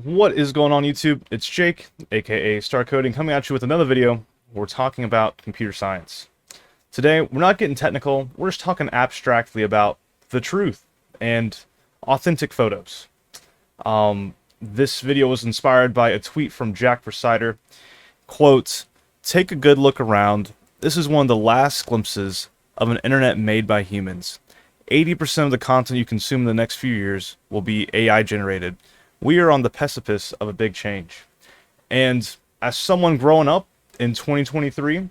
What is going on, YouTube? It's Jake, aka StarCoding, coming at you with another video where we're talking about computer science. Today, we're not getting technical, we're just talking abstractly about the truth and authentic photos. This video was inspired by a tweet from Jack Forsyther. Quote, "Take a good look around. This is one of the last glimpses of an internet made by humans. 80% of the content you consume in the next few years will be AI generated. We are on the precipice of a big change." And as someone growing up in 2023,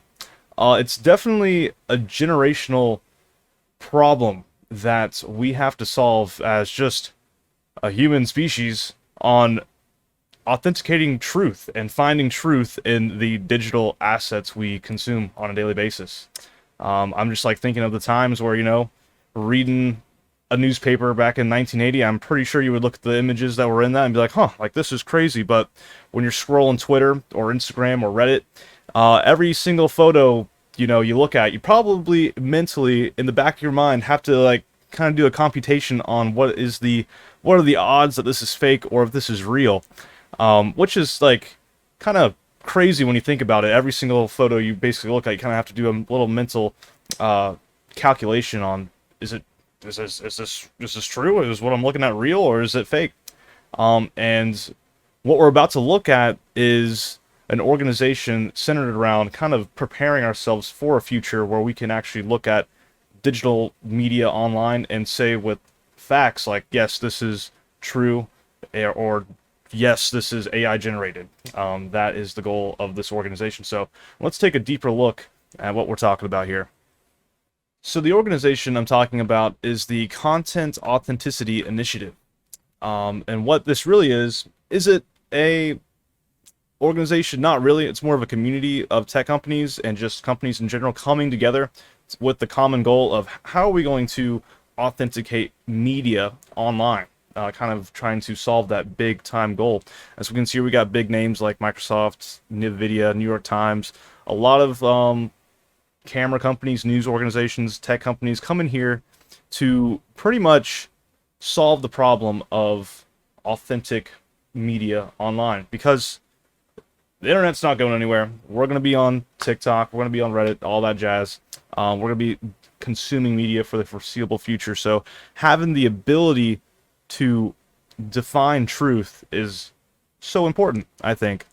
it's definitely a generational problem that we have to solve as just a human species on authenticating truth and finding truth in the digital assets we consume on a daily basis. I'm just like thinking of the times where, reading a newspaper back in 1980, I'm pretty sure you would look at the images that were in that and be like, huh, like this is crazy. But when you're scrolling Twitter or Instagram or Reddit, every single photo, you look at, you probably mentally in the back of your mind have to like kind of do a computation on what are the odds that this is fake or if this is real, which is like kind of crazy when you think about it. Every single photo you basically look at, you kind of have to do a little mental calculation on, is this true? Is what I'm looking at real, or is it fake? And what we're about to look at is an organization centered around kind of preparing ourselves for a future where we can actually look at digital media online and say with facts like, yes, this is true, or yes, this is AI generated. That is the goal of this organization. So let's take a deeper look at what we're talking about here. So the organization I'm talking about is the Content Authenticity Initiative. And what this really is it a organization? Not really. It's more of a community of tech companies and just companies in general coming together with the common goal of how are we going to authenticate media online, kind of trying to solve that big time goal. As we can see, we got big names like Microsoft, NVIDIA, New York Times, a lot of camera companies, news organizations, tech companies come in here to pretty much solve the problem of authentic media online, because the internet's not going anywhere. We're going to be on TikTok, we're going to be on Reddit, all that jazz. We're going to be consuming media for the foreseeable future. So having the ability to define truth is so important, I think.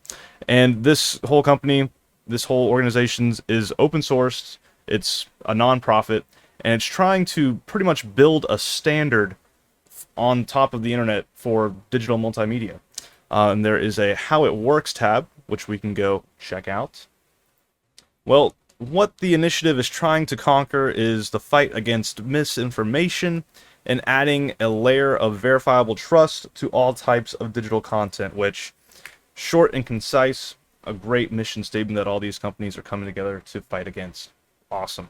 And this whole company, this whole organization is open sourced, it's a non-profit, and it's trying to pretty much build a standard on top of the internet for digital multimedia. And there is a How It Works tab, which we can go check out. Well, what the initiative is trying to conquer is the fight against misinformation and adding a layer of verifiable trust to all types of digital content, which, short and concise, a great mission statement that all these companies are coming together to fight against. Awesome.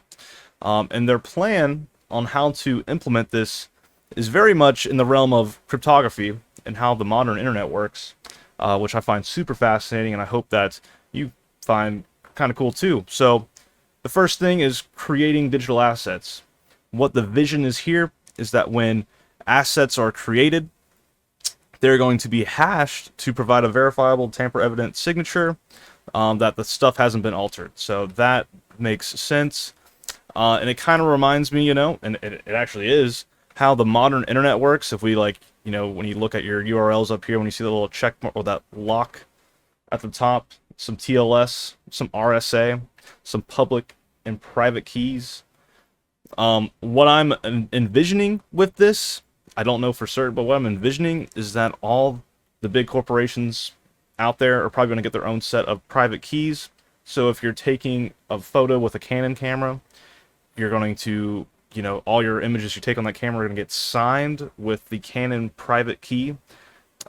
And their plan on how to implement this is very much in the realm of cryptography and how the modern internet works, which I find super fascinating, and I hope that you find kind of cool too. So the first thing is creating digital assets. What the vision is here is that when assets are created, they're going to be hashed to provide a verifiable, tamper-evident signature that the stuff hasn't been altered. So that makes sense. And it kind of reminds me, and it actually is, how the modern internet works. If we when you look at your URLs up here, when you see the little check mark or that lock at the top, some TLS, some RSA, some public and private keys. What I'm envisioning with this, I don't know for certain, but what I'm envisioning is that all the big corporations out there are probably going to get their own set of private keys. So if you're taking a photo with a Canon camera, you're going to, all your images you take on that camera are going to get signed with the Canon private key.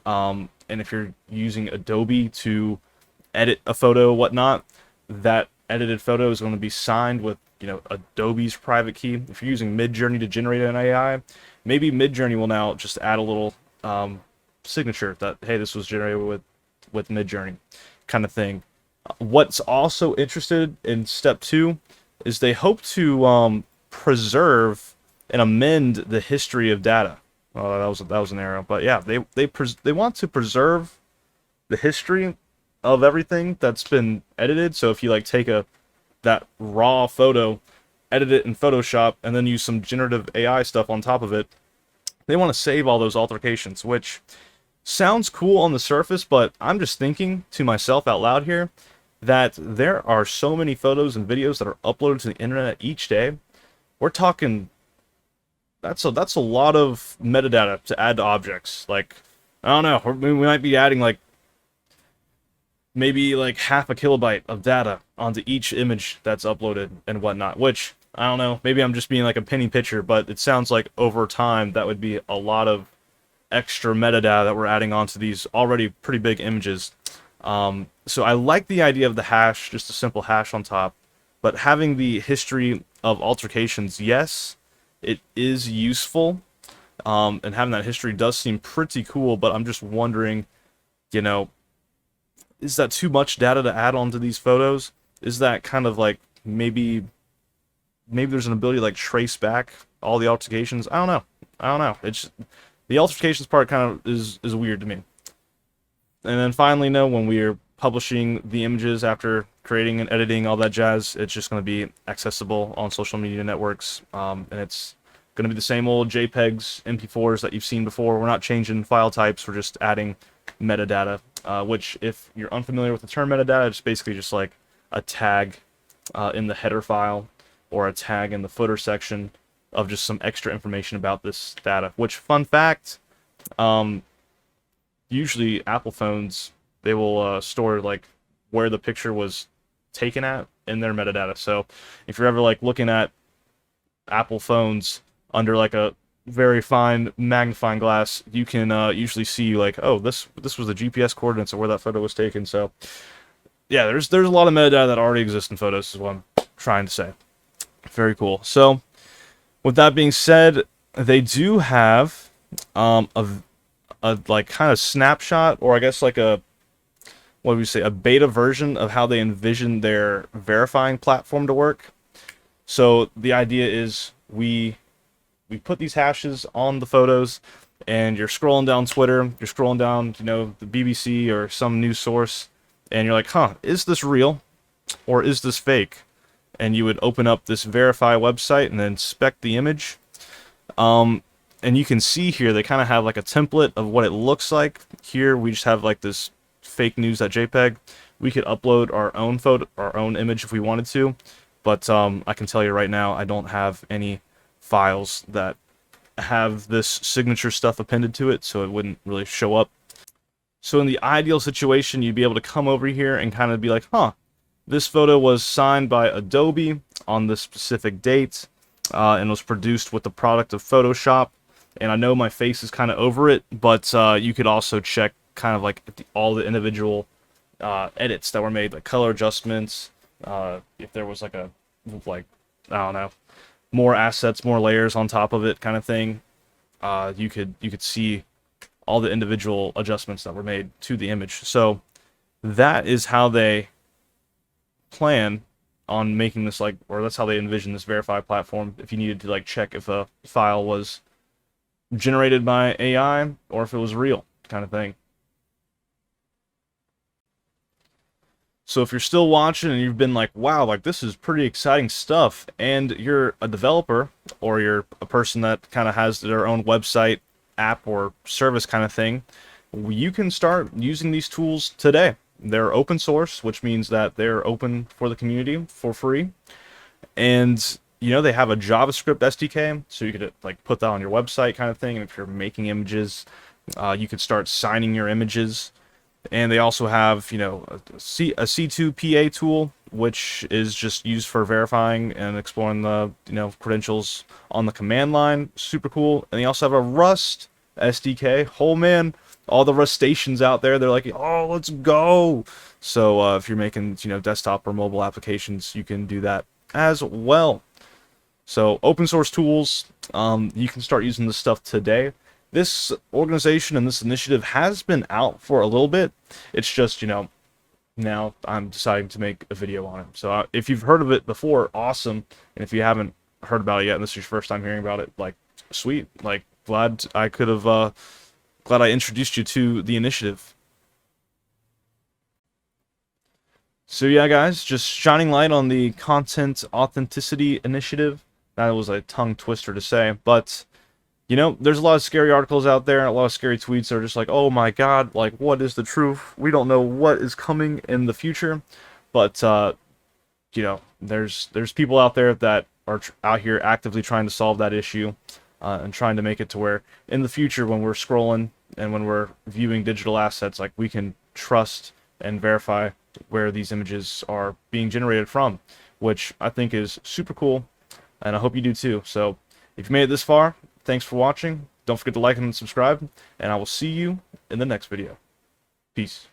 And if you're using Adobe to edit a photo, whatnot, that edited photo is going to be signed with, Adobe's private key. If you're using Midjourney to generate an AI, maybe Midjourney will now just add a little signature that, hey, this was generated with Midjourney, kind of thing. What's also interested in step 2 is they hope to preserve and amend the history of data. That was an error, but yeah, they want to preserve the history of everything that's been edited. So if you like take that raw photo, edit it in Photoshop, and then use some generative AI stuff on top of it, they want to save all those altercations, which sounds cool on the surface, but I'm just thinking to myself out loud here that there are so many photos and videos that are uploaded to the internet each day. We're talking that's a lot of metadata to add to objects. Like, I don't know, we might be adding like maybe like half a kilobyte of data onto each image that's uploaded and whatnot, which I don't know, maybe I'm just being like a penny pitcher, but it sounds like over time that would be a lot of extra metadata that we're adding onto these already pretty big images. So I like the idea of the hash, just a simple hash on top, but having the history of altercations, yes, it is useful, and having that history does seem pretty cool, but I'm just wondering, you know, is that too much data to add onto these photos? Is that kind of like maybe there's an ability to like trace back all the altercations? I don't know. It's the altercations part kind of is weird to me. And then finally, when we're publishing the images after creating and editing all that jazz, it's just going to be accessible on social media networks, and it's going to be the same old JPEGs, MP4s that you've seen before. We're not changing file types. We're just adding metadata, which, if you're unfamiliar with the term metadata, it's basically just like a tag in the header file or a tag in the footer section of just some extra information about this data. Which, fun fact, usually Apple phones, they will store like where the picture was taken at in their metadata. So if you're ever like looking at Apple phones under like a very fine magnifying glass, you can usually see like, oh, this was the GPS coordinates of where that photo was taken. So yeah, there's a lot of metadata that already exists in photos, is what I'm trying to say. Very cool. So with that being said, they do have a like kind of snapshot, or I guess like a, what do we say, a beta version of how they envision their verifying platform to work. So the idea is we put these hashes on the photos, and you're scrolling down Twitter, you're scrolling down, the BBC or some news source, and you're like, huh, is this real or is this fake? And you would open up this verify website and then inspect the image. And you can see here they kind of have like a template of what it looks like. Here we just have like this fake news.jpg. We could upload our own photo, our own image if we wanted to, but I can tell you right now, I don't have any files that have this signature stuff appended to it, so it wouldn't really show up. So in the ideal situation, you'd be able to come over here and kind of be like, huh, this photo was signed by Adobe on this specific date, and was produced with the product of Photoshop. And I know my face is kind of over it, but you could also check kind of like all the individual edits that were made, like color adjustments, if there was like I don't know, more assets, more layers on top of it kind of thing. You could see all the individual adjustments that were made to the image. So that is how they plan on making this, like, or that's how they envision this verify platform. If you needed to like check if a file was generated by AI or if it was real, kind of thing. So if you're still watching and you've been like, wow, like this is pretty exciting stuff, and you're a developer or you're a person that kind of has their own website, app, or service kind of thing, you can start using these tools today. They're open source, which means that they're open for the community for free. And they have a JavaScript SDK, so you could like put that on your website kind of thing. And if you're making images, you could start signing your images. And they also have, a C2PA tool, which is just used for verifying and exploring the, credentials on the command line. Super cool. And they also have a Rust SDK. Oh man, all the Rust stations out there, they're like, oh, let's go. So if you're making, desktop or mobile applications, you can do that as well. So open source tools, you can start using this stuff today. This organization and this initiative has been out for a little bit. It's just, now I'm deciding to make a video on it. So if you've heard of it before, awesome. And if you haven't heard about it yet and this is your first time hearing about it, like, sweet. Like, glad I introduced you to the initiative. So yeah, guys, just shining light on the content authenticity initiative. That was a tongue twister to say, but you know, there's a lot of scary articles out there, a lot of scary tweets that are just like, oh my god, like, what is the truth? We don't know what is coming in the future. But, you know, there's people out there that are out here actively trying to solve that issue and trying to make it to where in the future when we're scrolling and when we're viewing digital assets, like, we can trust and verify where these images are being generated from, which I think is super cool, and I hope you do too. So, if you made it this far, thanks for watching. Don't forget to like and subscribe, and I will see you in the next video. Peace.